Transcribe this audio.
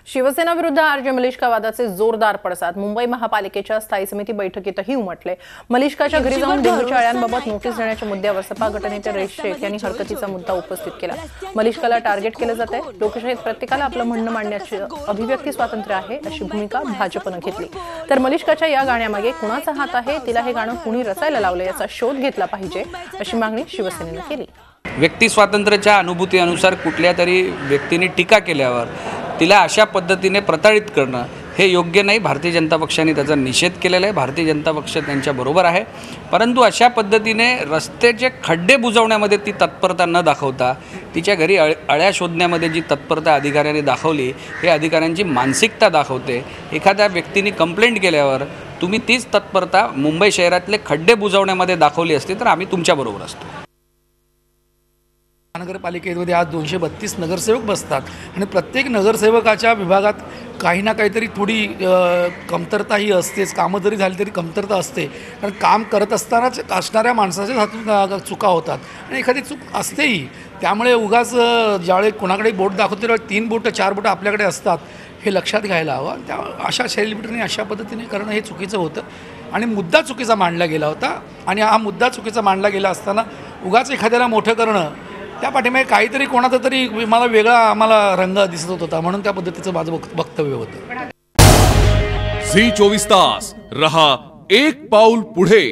शिवसेना विरुद्ध आरजे मलिष्का वादाचे जोरदार पडसाद मुंबई महापालिकेच्या स्थायी समिती बैठकीतही उमटले। मलिष्काच्या घरी जाऊन डेंग्यूच्या अळ्यांबाबत नोटीस देण्याच्या मुद्द्यावर सपा गटनेते रईस शेख यांनी हरकतीचा मुद्दा उपस्थित केला। मलिष्काला टार्गेट केले जाते। लोकशाहीत प्रत्येकाला आपलं म्हणणं मांडण्याचे अभिव्यक्ती स्वातंत्र्य आहे अशी भूमिका भाजपने घेतली। तर मलिष्काच्या या गाण्यामागे कुणाचा हात आहे, तिला हे गाणं कुणी रचायला लावलं याचा शोध घेतला पाहिजे अशी मागणी शिवसेनेने केली। व्यक्ती स्वातंत्र्याच्या अनुभूतीनुसार कुठल्या तरी व्यक्तीने टीका केल्यावर तिला अशा पद्धतीने प्रताडित करणं हे योग्य नाही। भारतीय जनता पक्षाने त्याचा निषेध केलेला आहे। भारतीय जनता पक्ष त्यांच्या बरोबर आहे, परंतु अशा पद्धतीने रस्त्याचे खड्डे बुजवण्यामध्ये ती तत्परता न दाखवता तिच्या घरी अळ्या शोधण्यामध्ये जी तत्परता अधिकाऱ्यांनी दाखवली हे अधिकाऱ्यांची मानसिकता दाखवते। एखाद्या व्यक्तीने कंप्लेंट केल्यावर तुम्ही तीच तत्परता मुंबई शहरातले खड्डे बुजवण्यामध्ये दाखवली असती तर आम्ही तुमच्याबरोबर असतो। महानगरपालिकेमध्ये आज 232 नगरसेवक बसतात आणि प्रत्येक नगरसेवकाच्या विभागात काही ना काहीतरी थोडी कमतरताही असतेच। कामं जरी झाली तरी कमतरता असते, कारण काम करत असतानाच असणाऱ्या माणसाच्या हातून चुका होतात आणि एखादी चूक असतेही। त्यामुळे उगाच ज्यावेळी कोणाकडे बोट दाखवते त्यावेळी 3 बोटं 4 बोटं आपल्याकडे असतात हे लक्षात घ्यायला हवं। त्या अशा सेलिब्रिटीने अशा पद्धतीने करणं हे चुकीचं होतं आणि मुद्दा चुकीचा मांडला गेला होता। आणि हा मुद्दा चुकीचा मांडला गेला असताना उगाच एखाद्याला मोठं करणं त्या पाठीमागे काहीतरी कोणाचा तरी मला वेगळा आम्हाला रंग दिसत होता, म्हणून त्या पद्धतीचं माझं वक्तव्य होतं। झी 24 तास रहा एक पाऊल पुढे।